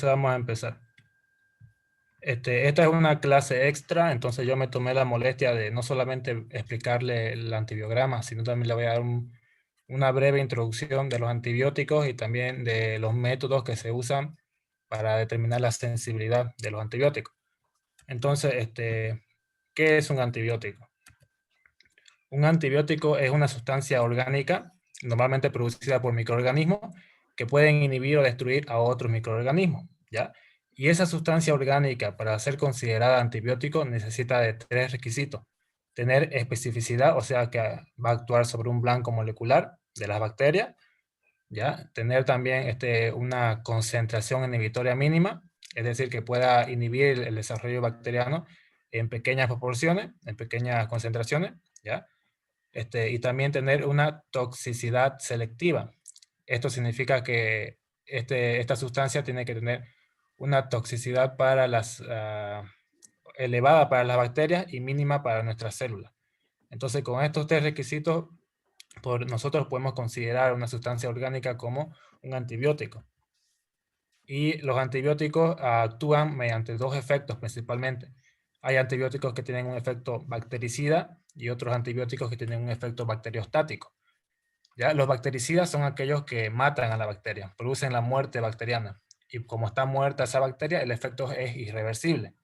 vamos a empezar. Esta es una clase extra, entonces yo me tomé la molestia de no solamente explicarle el antibiograma, sino también le voy a dar una breve introducción de los antibióticos y también de los métodos que se usan para determinar la sensibilidad de los antibióticos. Entonces, ¿qué es un antibiótico? Un antibiótico es una sustancia orgánica, normalmente producida por microorganismos, que pueden inhibir o destruir a otros microorganismos, ¿ya? Y esa sustancia orgánica, para ser considerada antibiótico, necesita de 3 requisitos. Tener especificidad, o sea que va a actuar sobre un blanco molecular de las bacterias, ¿ya? Tener también una concentración inhibitoria mínima, es decir, que pueda inhibir el desarrollo bacteriano en pequeñas proporciones, en pequeñas concentraciones, ¿ya? Y también tener una toxicidad selectiva. Esto significa que esta sustancia tiene que tener una toxicidad para elevada para las bacterias y mínima para nuestras células. Entonces, con estos 3 requisitos, nosotros podemos considerar una sustancia orgánica como un antibiótico. Y los antibióticos actúan mediante 2 efectos principalmente. Hay antibióticos que tienen un efecto bactericida y otros antibióticos que tienen un efecto bacteriostático. ¿Ya? Los bactericidas son aquellos que matan a la bacteria, producen la muerte bacteriana. Y como está muerta esa bacteria, el efecto es irreversible.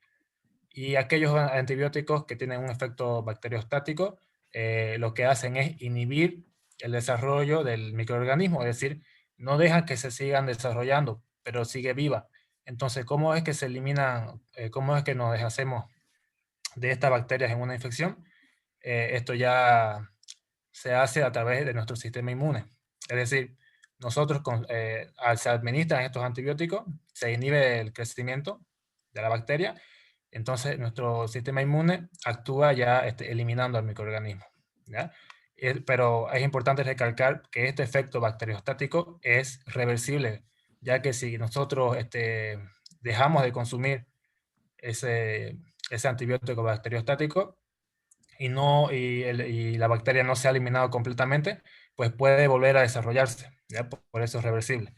Y aquellos antibióticos que tienen un efecto bacteriostático, lo que hacen es inhibir el desarrollo del microorganismo, es decir, no dejan que se sigan desarrollando, pero sigue viva. Entonces, ¿cómo es que se eliminan, cómo es que nos deshacemos de estas bacterias en una infección? Esto ya se hace a través de nuestro sistema inmune. Es decir, nosotros al se administran estos antibióticos, se inhibe el crecimiento de la bacteria, entonces nuestro sistema inmune actúa ya eliminando al microorganismo, ¿ya? Pero es importante recalcar que este efecto bacteriostático es reversible, ya que si nosotros dejamos de consumir ese antibiótico bacteriostático, y la bacteria no se ha eliminado completamente, pues puede volver a desarrollarse, ¿ya? Por eso es reversible.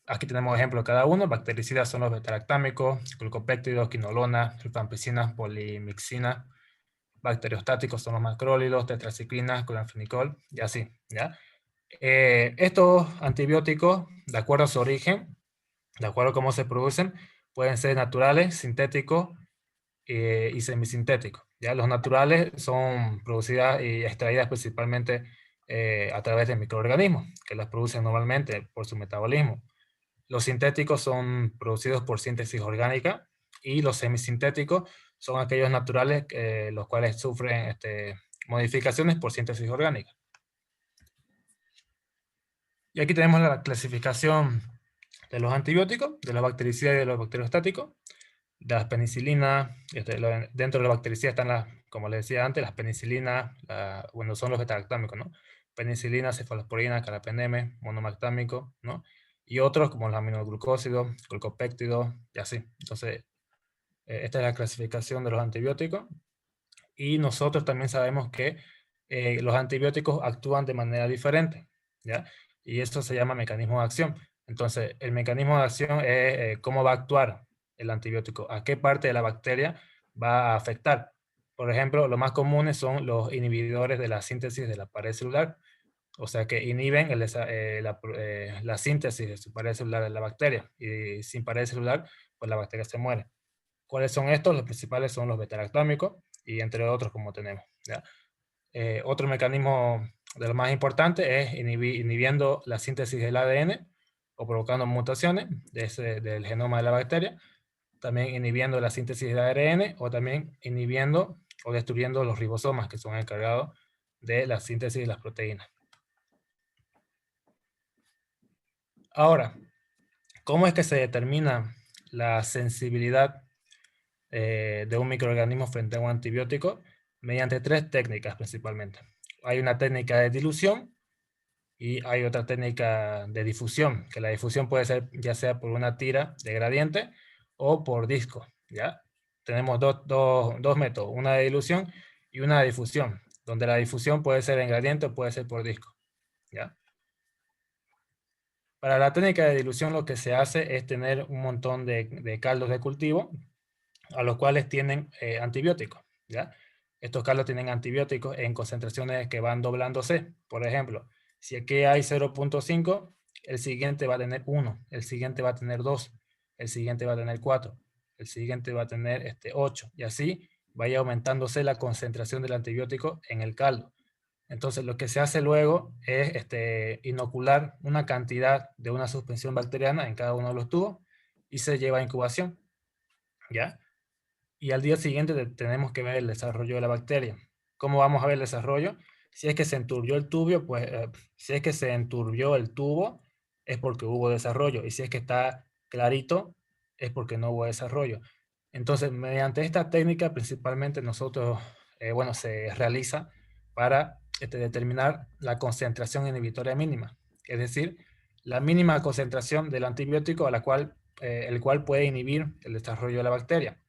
Aquí tenemos ejemplos de cada uno. Bactericidas son los beta-lactámicos, glucopéptidos, quinolona, rifampicina, polimixina. Bacteriostáticos son los macrólidos, tetraciclinas, cloranfenicol y así, ¿ya? Estos antibióticos, de acuerdo a su origen, de acuerdo a cómo se producen, pueden ser naturales, sintéticos y semisintéticos. ¿Ya? Los naturales son producidas y extraídas principalmente a través de microorganismos, que las producen normalmente por su metabolismo. Los sintéticos son producidos por síntesis orgánica y los semisintéticos son aquellos naturales los cuales sufren modificaciones por síntesis orgánica. Y aquí tenemos la clasificación de los antibióticos, de los bactericidas y de los bacteriostáticos. De las penicilinas, dentro de la bactericida están como les decía antes, las penicilinas, bueno, son los beta-lactámicos, ¿no? Penicilina, cefalosporina, carbapenema, monomactámico, ¿no? Y otros como los aminoglucósidos, glucopéptidos, y así. Entonces, esta es la clasificación de los antibióticos. Y nosotros también sabemos que los antibióticos actúan de manera diferente, ¿ya? Y eso se llama mecanismo de acción. Entonces, el mecanismo de acción es cómo va a actuar el antibiótico, a qué parte de la bacteria va a afectar. Por ejemplo, los más comunes son los inhibidores de la síntesis de la pared celular, o sea que inhiben la síntesis de su pared celular de la bacteria, y sin pared celular, pues la bacteria se muere. ¿Cuáles son estos? Los principales son los beta-lactámicos y entre otros como tenemos, ¿ya? Otro mecanismo de los más importantes es inhibiendo la síntesis del ADN o provocando mutaciones del genoma de la bacteria, también inhibiendo la síntesis de ARN o también inhibiendo o destruyendo los ribosomas que son encargados de la síntesis de las proteínas. Ahora, ¿cómo es que se determina la sensibilidad de un microorganismo frente a un antibiótico? Mediante 3 técnicas principalmente. Hay una técnica de dilución y hay otra técnica de difusión, que la difusión puede ser ya sea por una tira de gradiente o por disco, ¿ya? Tenemos dos métodos, una de dilución y una de difusión, donde la difusión puede ser en gradiente o puede ser por disco, ¿ya? Para la técnica de dilución lo que se hace es tener un montón de caldos de cultivo a los cuales tienen antibióticos, ¿ya? Estos caldos tienen antibióticos en concentraciones que van doblándose. Por ejemplo, si aquí hay 0.5, el siguiente va a tener 1, el siguiente va a tener 2, el siguiente va a tener 4, el siguiente va a tener 8, y así vaya aumentándose la concentración del antibiótico en el caldo. Entonces, lo que se hace luego es inocular una cantidad de una suspensión bacteriana en cada uno de los tubos y se lleva a incubación, ¿ya? Y al día siguiente tenemos que ver el desarrollo de la bacteria. ¿Cómo vamos a ver el desarrollo? Si es que se enturbió el tubo, pues si es que se enturbió el tubo, es porque hubo desarrollo. Y si es que está clarito, es porque no hubo desarrollo. Entonces, mediante esta técnica, principalmente nosotros, bueno, se realiza para determinar la concentración inhibitoria mínima. Es decir, la mínima concentración del antibiótico a la cual, el cual puede inhibir el desarrollo de la bacteria.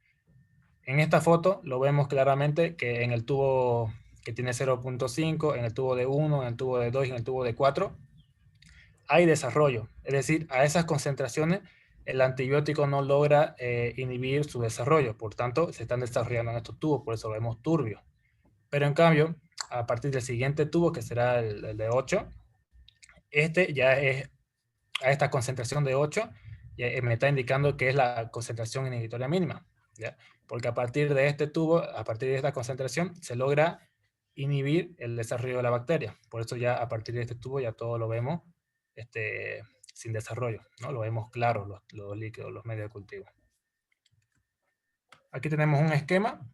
En esta foto lo vemos claramente que en el tubo que tiene 0.5, en el tubo de 1, en el tubo de 2 y en el tubo de 4, hay desarrollo. Es decir, a esas concentraciones el antibiótico no logra inhibir su desarrollo. Por tanto, se están desarrollando en estos tubos, por eso lo vemos turbio. Pero en cambio, a partir del siguiente tubo, que será el de 8, este ya es a esta concentración de 8, me está indicando que es la concentración inhibitoria mínima, ¿ya? Porque a partir de este tubo, a partir de esta concentración, se logra inhibir el desarrollo de la bacteria. Por eso ya a partir de este tubo ya todo lo vemos sin desarrollo, ¿no? Lo vemos claro, los líquidos, los medios de cultivo. Aquí tenemos un esquema.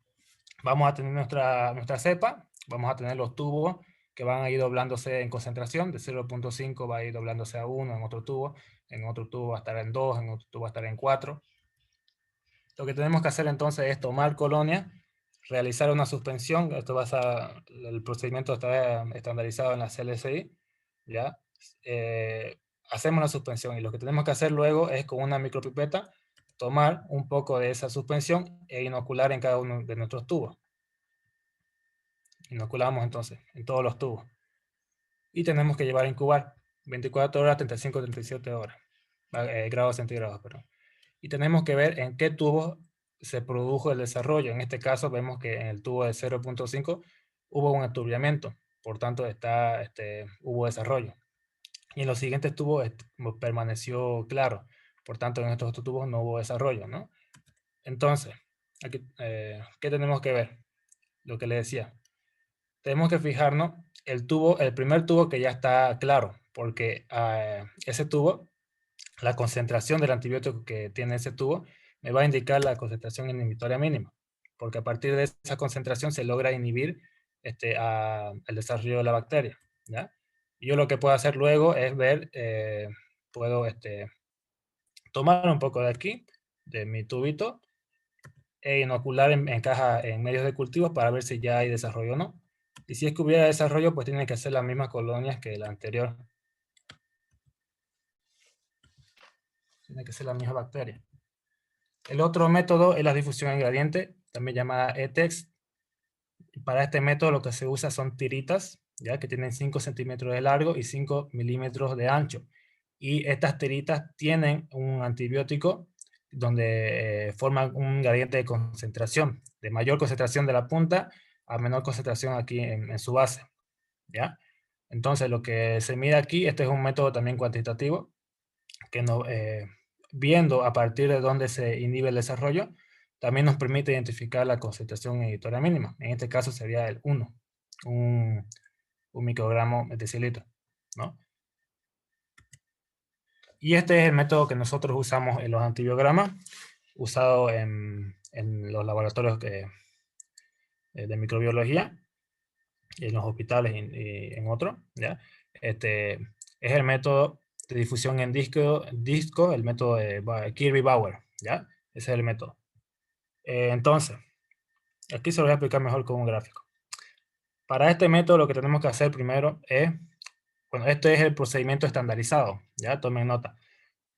Vamos a tener nuestra cepa, vamos a tener los tubos que van a ir doblándose en concentración, de 0.5 va a ir doblándose a 1 en otro tubo va a estar en 2, en otro tubo va a estar en 4. Lo que tenemos que hacer entonces es tomar colonia, realizar una suspensión, esto el procedimiento está estandarizado en la CLSI, ¿ya? Hacemos una suspensión y lo que tenemos que hacer luego es con una micropipeta tomar un poco de esa suspensión e inocular en cada uno de nuestros tubos. Inoculamos entonces en todos los tubos. Y tenemos que llevar a incubar 24 horas, 35, 37 horas, grados centígrados, perdón. Y tenemos que ver en qué tubo se produjo el desarrollo. En este caso vemos que en el tubo de 0.5 hubo un enturbiamiento, por tanto hubo desarrollo. Y en los siguientes tubos permaneció claro, por tanto en estos otros tubos no hubo desarrollo, ¿no? Entonces, aquí, ¿qué tenemos que ver? Lo que le decía. Tenemos que fijarnos el primer tubo que ya está claro, porque ese tubo, la concentración del antibiótico que tiene ese tubo, me va a indicar la concentración inhibitoria mínima, porque a partir de esa concentración se logra inhibir el desarrollo de la bacteria, ¿ya? Y yo lo que puedo hacer luego es ver, puedo tomar un poco de aquí, de mi tubito, e inocular en medios de cultivo para ver si ya hay desarrollo o no. Y si es que hubiera desarrollo, pues tienen que ser las mismas colonias que la anterior. Tiene que ser la misma bacteria. El otro método es la difusión en gradiente, también llamada ETEX. Para este método lo que se usa son tiritas, ya que tienen 5 centímetros de largo y 5 milímetros de ancho. Y estas tiritas tienen un antibiótico donde forman un gradiente de concentración, de mayor concentración de la punta a menor concentración aquí en su base, ¿ya? Entonces lo que se mide aquí, este es un método también cuantitativo, que viendo a partir de dónde se inhibe el desarrollo, también nos permite identificar la concentración inhibitoria mínima. En este caso sería el 1, un microgramo de decilitro, ¿no? Y este es el método que nosotros usamos en los antibiogramas, usado en los laboratorios de microbiología, en los hospitales y en otros, ¿ya? Es el método de difusión en disco, el método de Kirby-Bauer, ¿ya? Ese es el método. Entonces, aquí se lo voy a explicar mejor con un gráfico. Para este método lo que tenemos que hacer primero es, bueno, este es el procedimiento estandarizado, ¿ya? Tomen nota.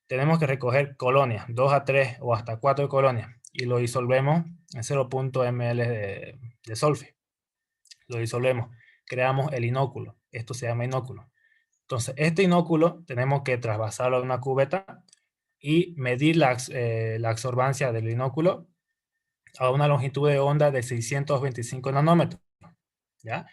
Tenemos que recoger colonias, 2 a 3 o hasta 4 colonias, y lo disolvemos en 0.ml de solfe. Lo disolvemos, creamos el inóculo. Esto se llama inóculo. Entonces, este inóculo tenemos que trasvasarlo a una cubeta y medir la absorbancia del inóculo a una longitud de onda de 625 nanómetros, ¿ya?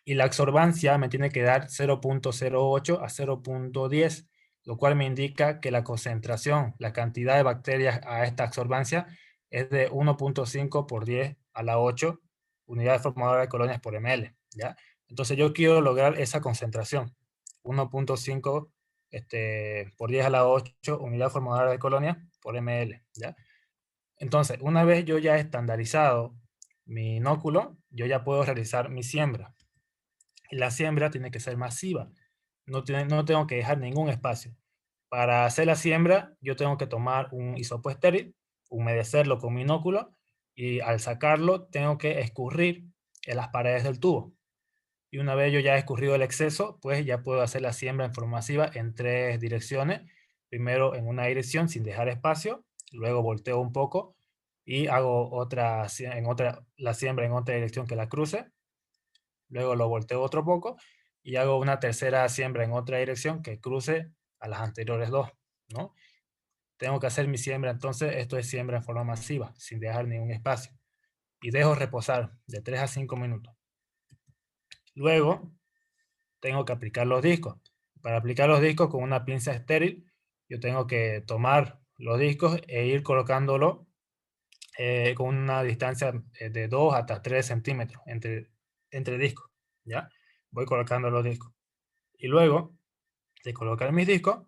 Y la absorbancia me tiene que dar 0.08 a 0.10, lo cual me indica que la concentración, la cantidad de bacterias a esta absorbancia es de 1.5 por 10 a la 8 unidades formadoras de colonias por ml, ¿ya? Entonces yo quiero lograr esa concentración, 1.5 por 10 a la 8 unidades formadoras de colonias por ml, ¿ya? Entonces, una vez yo ya he estandarizado mi inóculo, yo ya puedo realizar mi siembra. Y la siembra tiene que ser masiva. No tengo que dejar ningún espacio. Para hacer la siembra, yo tengo que tomar un hisopo estéril, humedecerlo con mi inóculo y al sacarlo tengo que escurrir en las paredes del tubo. Y una vez yo ya he escurrido el exceso, pues ya puedo hacer la siembra en forma masiva en 3 direcciones. Primero en una dirección sin dejar espacio, luego volteo un poco y hago la siembra en otra dirección que la cruce, luego lo volteo otro poco y hago una tercera siembra en otra dirección que cruce a las anteriores dos, ¿no? Tengo que hacer mi siembra, entonces esto es siembra en forma masiva, sin dejar ningún espacio. Y dejo reposar de 3 a 5 minutos. Luego tengo que aplicar los discos. Para aplicar los discos con una pinza estéril, yo tengo que tomar los discos e ir colocándolo con una distancia de 2 hasta 3 centímetros entre discos, ¿ya? Voy colocando los discos. Y luego de colocar mis discos,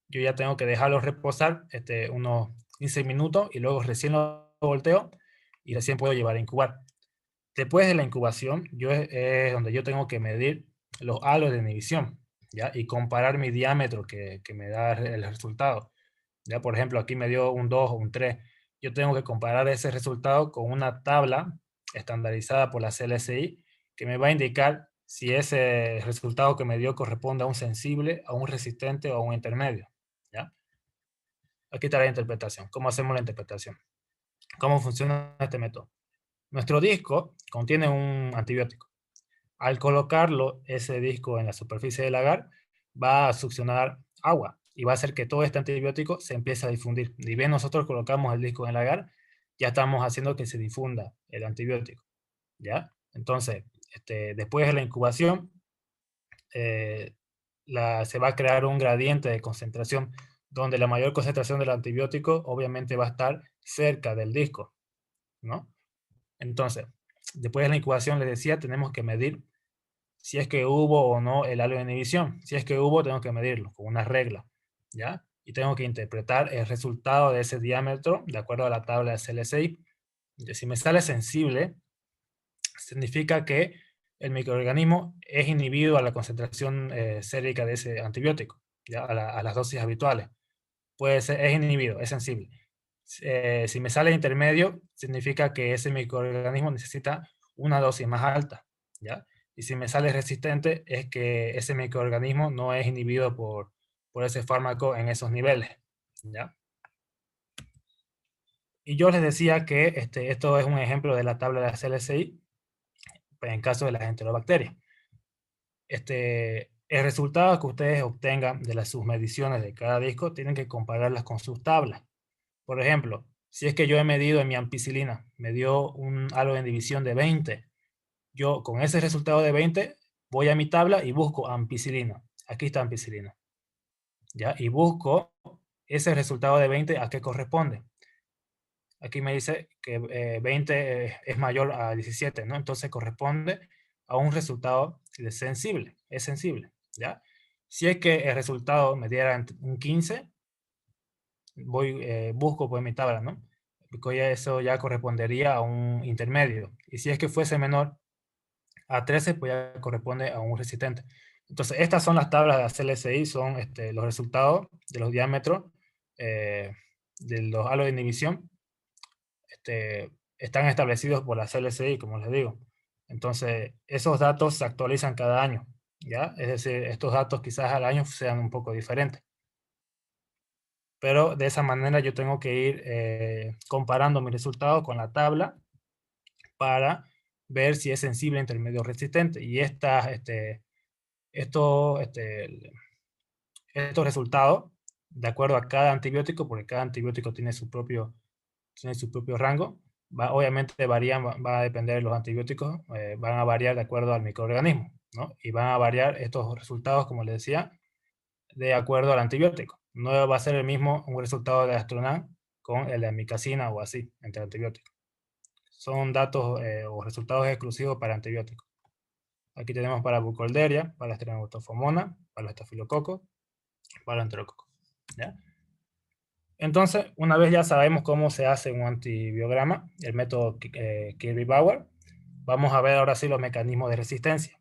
yo ya tengo que dejarlos reposar unos 15 minutos y luego recién lo volteo y recién puedo llevar a incubar. Después de la incubación, es donde yo tengo que medir los halos de inhibición, ¿ya? Y comparar mi diámetro que me da el resultado. Ya, por ejemplo, aquí me dio un 2 o un 3. Yo tengo que comparar ese resultado con una tabla estandarizada por la CLSI que me va a indicar si ese resultado que me dio corresponde a un sensible, a un resistente o a un intermedio, ¿ya? Aquí está la interpretación. ¿Cómo hacemos la interpretación? ¿Cómo funciona este método? Nuestro disco contiene un antibiótico. Al colocarlo, ese disco en la superficie del agar, va a succionar agua y va a hacer que todo este antibiótico se empiece a difundir. Y bien nosotros colocamos el disco en el agar, ya estamos haciendo que se difunda el antibiótico, ¿ya? Entonces, después de la incubación, eh, se va a crear un gradiente de concentración donde la mayor concentración del antibiótico obviamente va a estar cerca del disco, ¿no? Entonces, después de la incubación, les decía, tenemos que medir si es que hubo o no el halo de inhibición. Si es que hubo, tengo que medirlo con una regla, ¿ya? Y tengo que interpretar el resultado de ese diámetro de acuerdo a la tabla de CLSI. Si me sale sensible, significa que el microorganismo es inhibido a la concentración sérica de ese antibiótico, ¿ya? A las dosis habituales. Puede ser, es inhibido, es sensible. Si me sale intermedio, significa que ese microorganismo necesita una dosis más alta, ¿ya? Y si me sale resistente, es que ese microorganismo no es inhibido por ese fármaco en esos niveles, ¿ya? Y yo les decía que esto es un ejemplo de la tabla de la CLSI en caso de las enterobacterias. El resultado que ustedes obtengan de las submediciones de cada disco tienen que compararlas con sus tablas. Por ejemplo, si es que yo he medido en mi ampicilina, me dio un halo de inhibición de 20, yo con ese resultado de 20 voy a mi tabla y busco ampicilina. Aquí está ampicilina, ¿ya? Y busco ese resultado de 20 a qué corresponde. Aquí me dice que 20 es mayor a 17, ¿no? Entonces corresponde a un resultado sensible, es sensible, ¿ya? Si es que el resultado me diera un 15, busco pues mi tabla, ¿no? Porque eso ya correspondería a un intermedio. Y si es que fuese menor a 13, pues ya corresponde a un resistente. Entonces, estas son las tablas de la CLSI, son los resultados de los diámetros de los halos de inhibición. Están establecidos por la CLSI, como les digo. Entonces, esos datos se actualizan cada año, ¿ya? Es decir, estos datos quizás al año sean un poco diferentes. Pero de esa manera yo tengo que ir comparando mi resultado con la tabla para ver si es sensible, intermedio o resistente. Y Esto, estos resultados, de acuerdo a cada antibiótico, porque cada antibiótico tiene su propio rango, obviamente varían, va a depender de los antibióticos, van a variar de acuerdo al microorganismo, ¿no? Y van a variar estos resultados, como les decía, de acuerdo al antibiótico. No va a ser el mismo un resultado de Astronan con el de amicacina o así, entre antibióticos. Son datos o resultados exclusivos para antibióticos. Aquí tenemos para Burkholderia, para Streptofomona, para los estafilococos, para el enterococo. ¿Ya? Entonces, una vez ya sabemos cómo se hace un antibiograma, el método Kirby-Bauer, vamos a ver ahora sí los mecanismos de resistencia.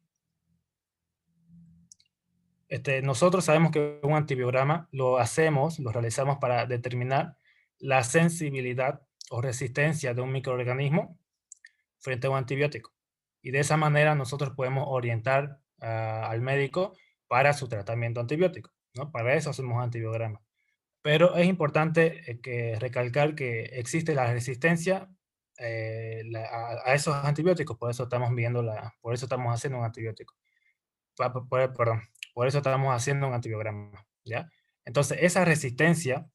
Nosotros sabemos que un antibiograma lo realizamos para determinar la sensibilidad o resistencia de un microorganismo frente a un antibiótico. Y de esa manera nosotros podemos orientar al médico para su tratamiento antibiótico, ¿no? Para eso hacemos antibiogramas. Pero es importante recalcar que existe la resistencia a esos antibióticos, por eso estamos por eso estamos haciendo un antibiótico. Perdón, por eso estamos haciendo un antibiograma, ¿ya? Entonces, esa resistencia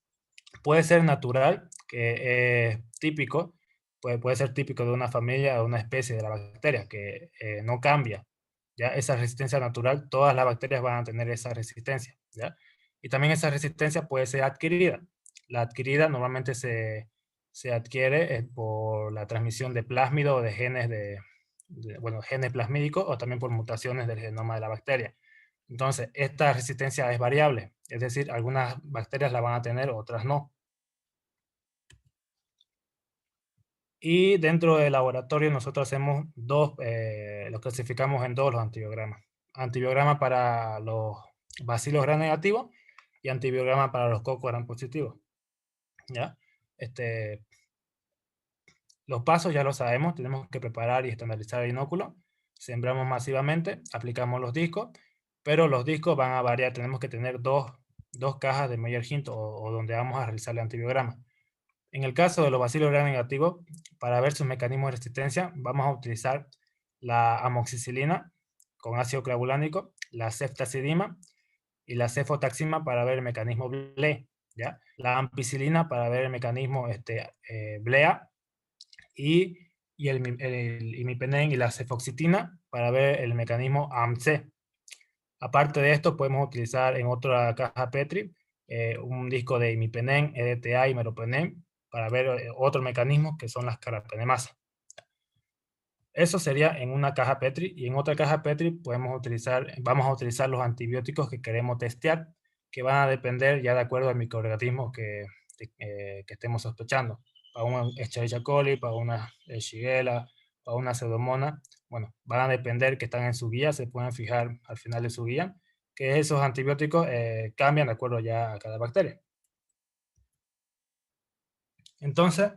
puede ser natural, que es típico, puede ser típico de una familia o una especie de la bacteria, que no cambia, ¿ya? Esa resistencia natural, todas las bacterias van a tener esa resistencia, ¿ya? Y también esa resistencia puede ser adquirida. La adquirida normalmente se adquiere por la transmisión de plásmido o de genes bueno, genes plasmídicos o también por mutaciones del genoma de la bacteria. Entonces, esta resistencia es variable, es decir, algunas bacterias la van a tener, otras no. Y dentro del laboratorio nosotros hacemos los clasificamos en dos los antibiogramas. Antibiograma para los bacilos gram negativos y antibiograma para los cocos gram positivos. ¿Ya? Los pasos ya lo sabemos, tenemos que preparar y estandarizar el inóculo, sembramos masivamente, aplicamos los discos, pero los discos van a variar, tenemos que tener dos cajas de Meyer-Hint o donde vamos a realizar el antibiograma. En el caso de los bacilos gram negativos, para ver sus mecanismos de resistencia, vamos a utilizar la amoxicilina con ácido clavulánico, la ceftazidima y la cefotaxima para ver el mecanismo BLE, ¿ya? La ampicilina para ver el mecanismo BLEA y el imipenem y la cefoxitina para ver el mecanismo AMC. Aparte de esto, podemos utilizar en otra caja Petri un disco de imipenem, EDTA y meropenem para ver otro mecanismo que son las carbapenemasas. Eso sería en una caja Petri, y en otra caja Petri vamos a utilizar los antibióticos que queremos testear, que van a depender ya de acuerdo al microorganismo que estemos sospechando. Para una Escherichia coli, para una Shigella, para una Pseudomonas, bueno, van a depender que están en su guía, se pueden fijar al final de su guía, que esos antibióticos cambian de acuerdo ya a cada bacteria. Entonces,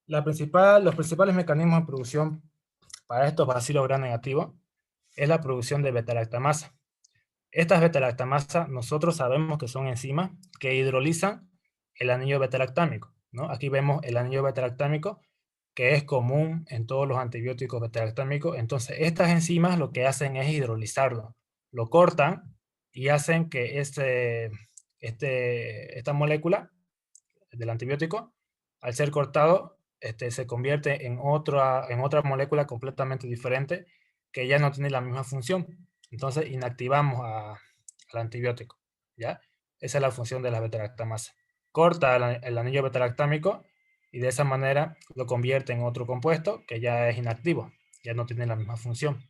los principales mecanismos de producción para estos bacilos gram negativos es la producción de beta-lactamasa. Estas beta-lactamasas nosotros sabemos que son enzimas que hidrolizan el anillo beta-lactámico, ¿no? Aquí vemos el anillo beta-lactámico que es común en todos los antibióticos beta-lactámicos. Entonces, estas enzimas lo que hacen es hidrolizarlo, lo cortan y hacen que esta molécula del antibiótico, al ser cortado, se convierte en otra molécula completamente diferente que ya no tiene la misma función. Entonces inactivamos al antibiótico, ¿ya? Esa es la función de la beta-lactamasa. Corta el anillo beta-lactámico y de esa manera lo convierte en otro compuesto que ya es inactivo, ya no tiene la misma función.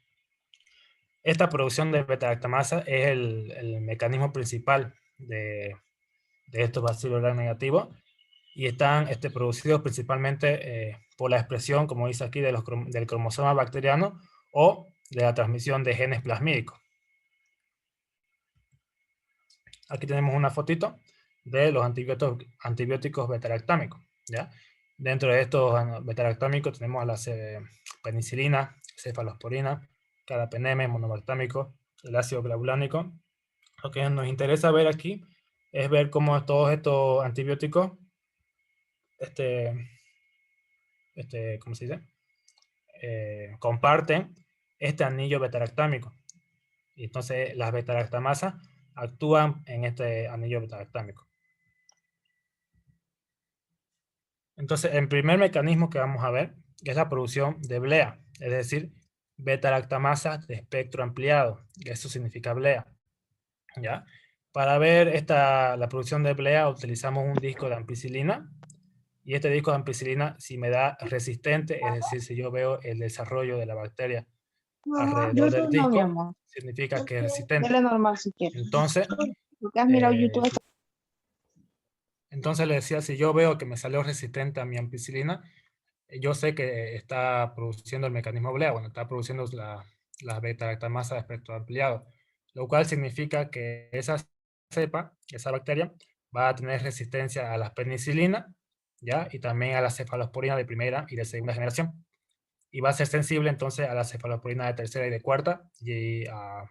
Esta producción de beta-lactamasa es el mecanismo principal de estos bacilos gram negativos y están producidos principalmente por la expresión, como dice aquí, del cromosoma bacteriano o de la transmisión de genes plasmídicos. Aquí tenemos una fotito de los antibióticos beta-lactámicos, ¿ya? Dentro de estos beta-lactámicos tenemos a la penicilina, cefalosporina, carbapenemes, monobactámico, el ácido clavulánico. Lo que nos interesa ver aquí es ver cómo todos estos antibióticos ¿cómo se dice? Comparten este anillo beta-lactámico. Y entonces las beta-lactamasas actúan en este anillo beta-lactámico. Entonces, el primer mecanismo que vamos a ver es la producción de blea, es decir, beta-lactamasas de espectro ampliado. Eso significa blea. ¿Ya? Para ver la producción de blea utilizamos un disco de ampicilina, y este disco de ampicilina, si me da resistente, es decir, si yo veo el desarrollo de la bacteria alrededor del YouTube no, mi disco, amor. significa que es resistente. Dele normal si quieres. Entonces, Porque has mirado YouTube. entonces le decía, si yo veo que me salió resistente a mi ampicilina, yo sé que está produciendo el mecanismo blea, bueno, está produciendo la beta-lactamasa de espectro ampliado, lo cual significa que esa cepa, esa bacteria, va a tener resistencia a la penicilina, ¿ya? Y también a la cefalosporina de primera y de segunda generación. Y va a ser sensible entonces a la cefalosporina de tercera y de cuarta y a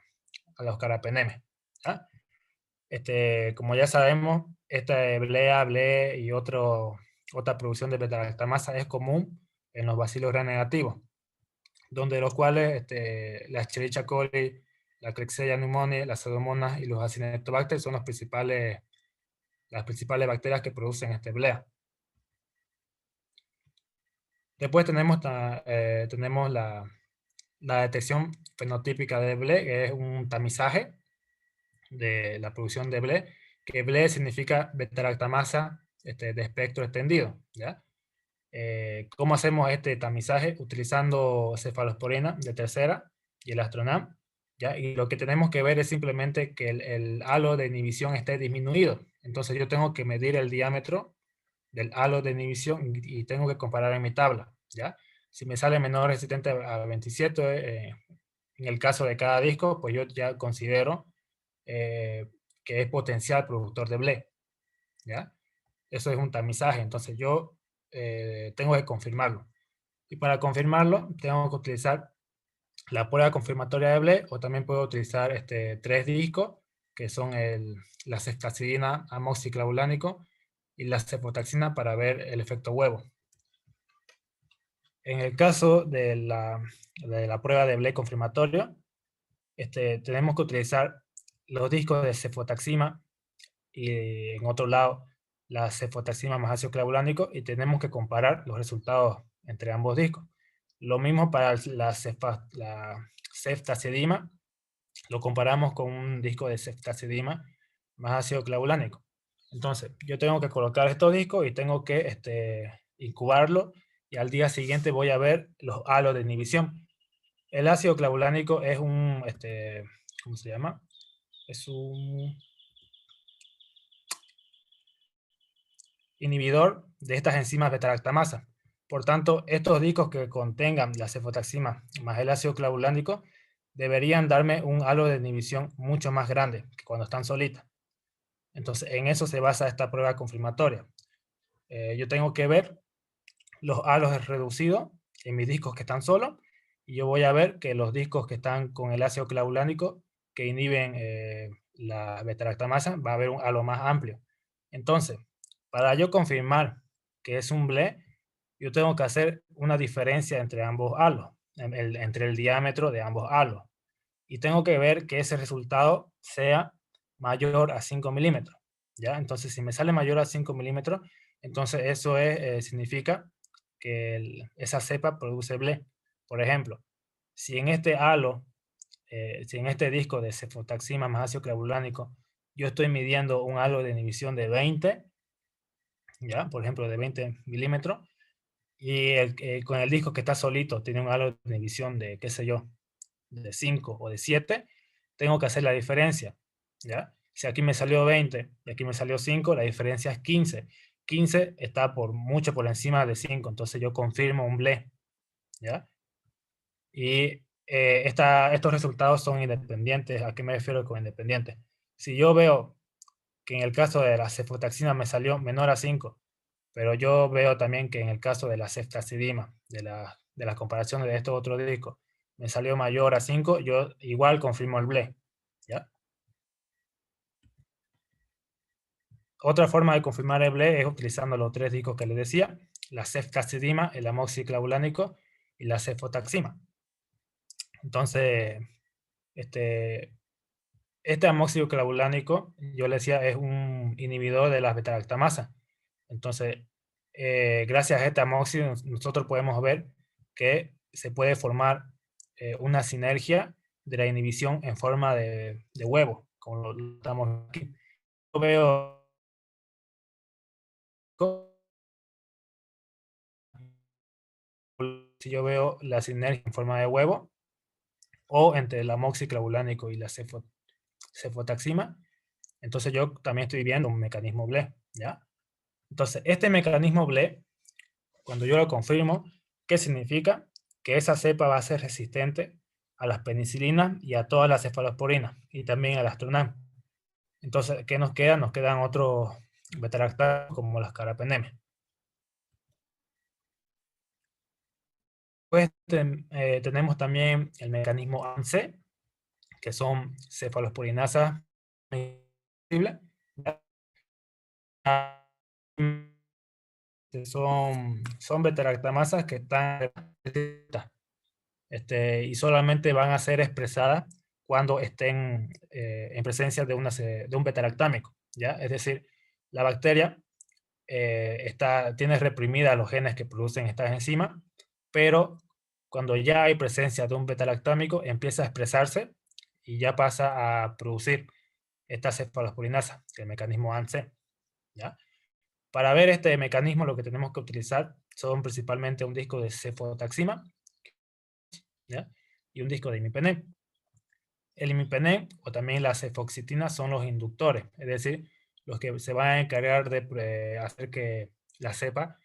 los carbapenemes, ¿ya? Como ya sabemos, esta blea, ble y otra producción de beta-lactamasa es común en los bacilos gram negativos, donde los cuales la Escherichia coli, la Klebsiella pneumoniae, las Pseudomonas y los Acinetobacter son las principales bacterias que producen blea. Después tenemos la detección fenotípica de ble, que es un tamizaje de la producción de ble, que ble significa beta-lactamasa de espectro extendido, ¿ya? ¿Cómo hacemos este tamizaje? Utilizando cefalosporina de tercera y el astronam, ¿ya? Y lo que tenemos que ver es simplemente que el halo de inhibición esté disminuido. Entonces yo tengo que medir el diámetro del halo de inhibición y tengo que comparar en mi tabla, ¿ya? Si me sale menor resistente a 27, en el caso de cada disco, pues yo ya considero que es potencial productor de ble, ¿ya? Eso es un tamizaje, entonces yo tengo que confirmarlo. Y para confirmarlo, tengo que utilizar la prueba confirmatoria de ble, o también puedo utilizar 3 discos, que son la ceftazidina amoxiclavulánico y la cefotaxina para ver el efecto huevo. En el caso de la prueba de ble confirmatorio, tenemos que utilizar los discos de cefotaxima y en otro lado la cefotaxima más ácido clavulánico, y tenemos que comparar los resultados entre ambos discos. Lo mismo para la ceftazidima, lo comparamos con un disco de ceftazidima más ácido clavulánico. Entonces, yo tengo que colocar estos discos y tengo que incubarlo, y al día siguiente voy a ver los halos de inhibición. El ácido clavulánico es un, ¿cómo se llama? Es un inhibidor de estas enzimas beta-lactamasa. Por tanto, estos discos que contengan la cefotaxima más el ácido clavulánico deberían darme un halo de inhibición mucho más grande que cuando están solitas. Entonces, en eso se basa esta prueba confirmatoria. Yo tengo que ver los halos reducidos en mis discos que están solos, y yo voy a ver que los discos que están con el ácido clavulánico que inhiben la beta-lactamasa va a haber un halo más amplio. Entonces, para yo confirmar que es un ble, yo tengo que hacer una diferencia entre ambos halos, entre el diámetro de ambos halos, y tengo que ver que ese resultado sea mayor a 5 milímetros, ¿ya? Entonces, si me sale mayor a 5 milímetros, entonces eso significa que esa cepa produce ble. Por ejemplo, si en este halo, si en este disco de cefotaxima más ácido clavulánico, yo estoy midiendo un halo de inhibición de 20, ¿ya? Por ejemplo, de 20 milímetros, y con el disco que está solito tiene un halo de inhibición de, qué sé yo, de 5 o de 7, tengo que hacer la diferencia, ¿ya? Si aquí me salió 20 y aquí me salió 5, la diferencia es 15. 15 está mucho por encima de 5, entonces yo confirmo un ble, ¿ya? Y estos resultados son independientes. ¿A qué me refiero con independientes? Si yo veo que en el caso de la cefotaxina me salió menor a 5, pero yo veo también que en el caso de la ceftazidima, de las comparaciones de estos otros discos, me salió mayor a 5, yo igual confirmo el ble, ¿ya? Otra forma de confirmar el ble es utilizando los 3 discos que les decía, la ceftazidima, el amoxiclavulánico y la cefotaxima. Entonces, este amóxido clavulánico, yo le decía, es un inhibidor de las beta-lactamasas. Entonces, gracias a este amóxido, nosotros podemos ver que se puede formar una sinergia de la inhibición en forma de huevo, como lo estamos aquí. Yo veo si yo veo la sinergia en forma de huevo o entre el amoxiclavulánico y la cefotaxima, entonces yo también estoy viendo un mecanismo BLE, ¿ya? Entonces, este mecanismo BLE, cuando yo lo confirmo, ¿qué significa? Que esa cepa va a ser resistente a las penicilinas y a todas las cefalosporinas y también a las TRUNAM. Entonces, ¿qué nos queda? Nos quedan otros beta-lactamas como las carbapenemas. Pues tenemos también el mecanismo ANC, que son cefalosporinasas son beta-lactamasas que están y solamente van a ser expresadas cuando estén en presencia de un beta-lactámico, ¿ya? Es decir, la bacteria tiene reprimida los genes que producen estas enzimas, pero cuando ya hay presencia de un beta-lactámico, empieza a expresarse y ya pasa a producir esta cefalosporinasa, el mecanismo ANC, ¿ya? Para ver este mecanismo, lo que tenemos que utilizar son principalmente un disco de cefotaxima, ¿ya? Y un disco de imipenem. El imipenem o también la cefoxitina son los inductores, es decir, los que se van a encargar de hacer que la cepa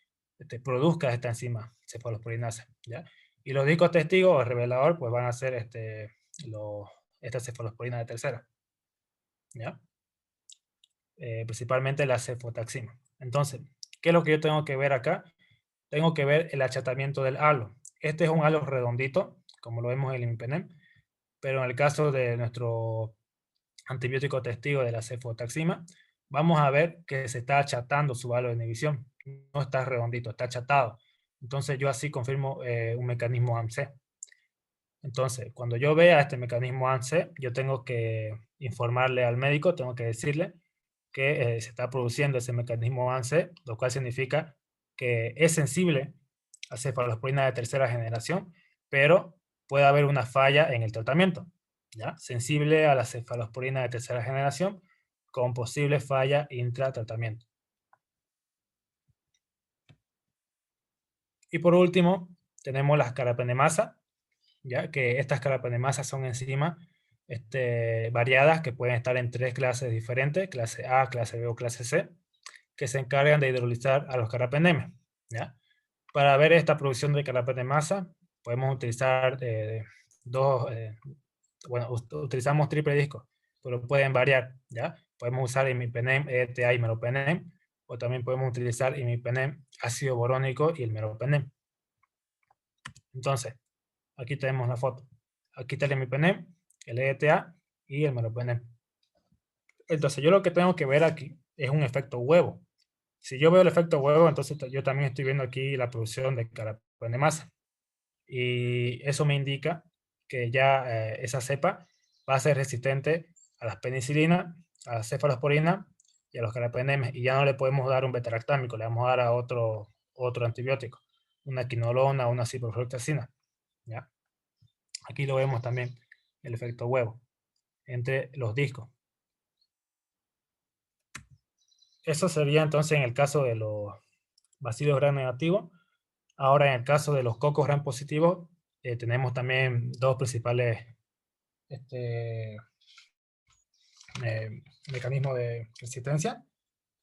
produzca esta enzima cefalosporinasa, ¿ya? Y los discos testigos o revelador pues van a ser esta cefalosporina de tercera, ¿ya? Principalmente la cefotaxima. Entonces, ¿qué es lo que yo tengo que ver acá? Tengo que ver el achatamiento del halo. Este es un halo redondito, como lo vemos en el imipenem, pero en el caso de nuestro antibiótico testigo de la cefotaxima, vamos a ver que se está achatando su halo de inhibición. No está redondito, está achatado. Entonces yo así confirmo un mecanismo ANC. Entonces, cuando yo vea este mecanismo ANC, yo tengo que informarle al médico, tengo que decirle que se está produciendo ese mecanismo ANC, lo cual significa que es sensible a cefalosporina de tercera generación, pero puede haber una falla en el tratamiento, ¿ya? Sensible a la cefalosporina de tercera generación con posible falla intratratamiento. Y por último, tenemos las carbapenemasas, ya que estas carbapenemasas son enzimas variadas que pueden estar en 3 clases diferentes, clase A, clase B o clase C, que se encargan de hidrolizar a los carbapenemas, ¿ya? Para ver esta producción de carbapenemasa, podemos utilizar utilizamos triple disco, pero pueden variar, ¿ya? Podemos usar imipenem, ETA y meropenem, o también podemos utilizar imipenem, ácido borónico y el meropenem. Entonces, aquí tenemos la foto. Aquí está el imipenem, el ETA y el meropenem. Entonces, yo lo que tengo que ver aquí es un efecto huevo. Si yo veo el efecto huevo, entonces yo también estoy viendo aquí la producción de carbapenemasa. Y eso me indica que ya esa cepa va a ser resistente a las penicilinas, a la cefalosporina y a los carbapenemas. Y ya no le podemos dar un beta-lactámico, le vamos a dar a otro antibiótico, una quinolona o una ciprofloxacina, ¿ya? Aquí lo vemos también, el efecto huevo, entre los discos. Eso sería entonces en el caso de los bacilos gram negativos. Ahora en el caso de los cocos gram positivos, tenemos también dos principales mecanismos de resistencia.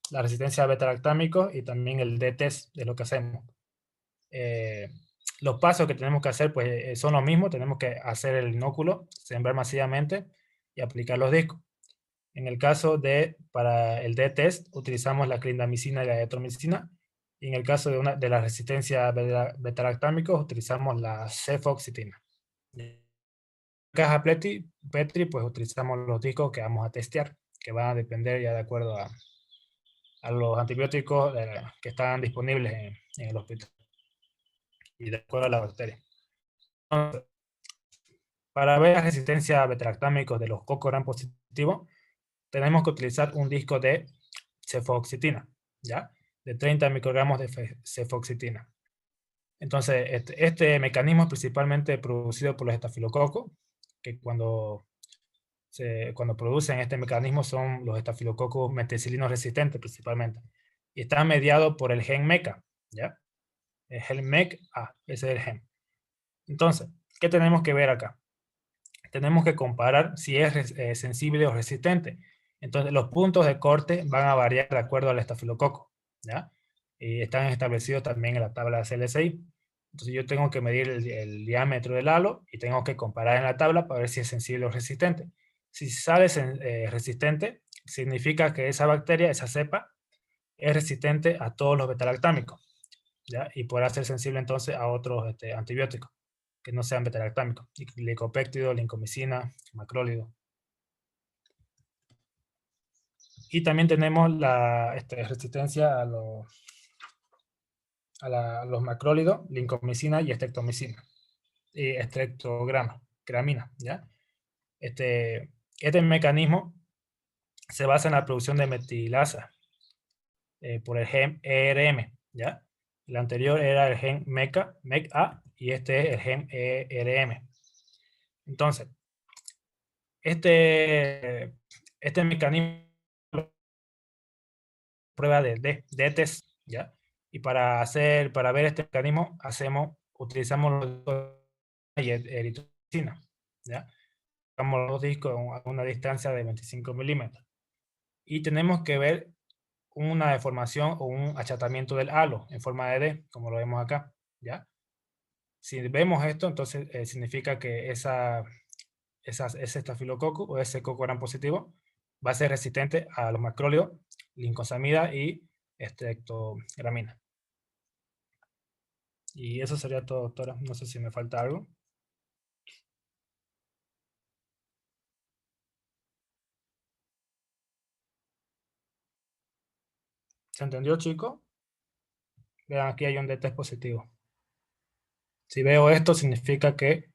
La resistencia a beta-lactámicos y también el D-test de lo que hacemos. Los pasos que tenemos que hacer pues son los mismos. Tenemos que hacer el inóculo, sembrar masivamente y aplicar los discos. En el caso para el D-test, utilizamos la clindamicina y la erythromicina. Y en el caso de la resistencia a beta-lactámicos, utilizamos la cefoxitina. En caja Petri, pues utilizamos los discos que vamos a testear, que van a depender ya de acuerdo a los antibióticos que están disponibles en el hospital y de acuerdo a la bacteria. Entonces, Para ver la resistencia a beta-lactámicos de los cocos gram positivos, tenemos que utilizar un disco de cefoxitina, ¿ya? De 30 microgramos de cefoxitina. Entonces, este mecanismo es principalmente producido por los estafilococos, que cuando producen este mecanismo son los estafilococos meticilinos resistentes principalmente. Y está mediado por el gen MECA, ¿ya? El gen MECA, ese es el gen. Entonces, ¿qué tenemos que ver acá? Tenemos que comparar si es sensible o resistente. Entonces, los puntos de corte van a variar de acuerdo al estafilococo, ¿ya? Y están establecidos también en la tabla de CLSI. Entonces, yo tengo que medir el diámetro del halo y tengo que comparar en la tabla para ver si es sensible o resistente. Si sale resistente, significa que esa bacteria, esa cepa, es resistente a todos los betalactámicos, ¿ya? Y podrá ser sensible entonces a otros antibióticos que no sean betalactámicos, licopéptido, lincomicina, macrólido. Y también tenemos la resistencia a los macrólidos, lincomicina y estreptomicina, y estreptogramina, ¿ya? Este mecanismo se basa en la producción de metilasa por el gen ERM, ¿ya? El anterior era el gen MECA, y este es el gen ERM. Entonces, este mecanismo prueba de test, ¿ya? Y para ver este mecanismo, utilizamos los y eritromicina, ¿ya? Usamos los discos a una distancia de 25 milímetros. Y tenemos que ver una deformación o un achatamiento del halo en forma de D, como lo vemos acá, ¿ya? Si vemos esto, entonces significa que ese estafilococo o ese coco gram positivo va a ser resistente a los macrólidos, lincosamida y estreptogramina. Y eso sería todo, doctora. No sé si me falta algo. ¿Se entendió, chico? Vean, aquí hay un D-test positivo. Si veo esto, significa que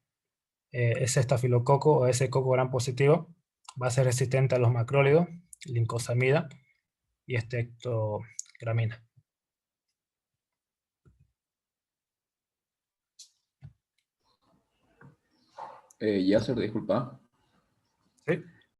ese estafilococo o ese coco gram positivo va a ser resistente a los macrólidos, lincosamida y estreptogramina. Yasser, disculpa. ¿Sí?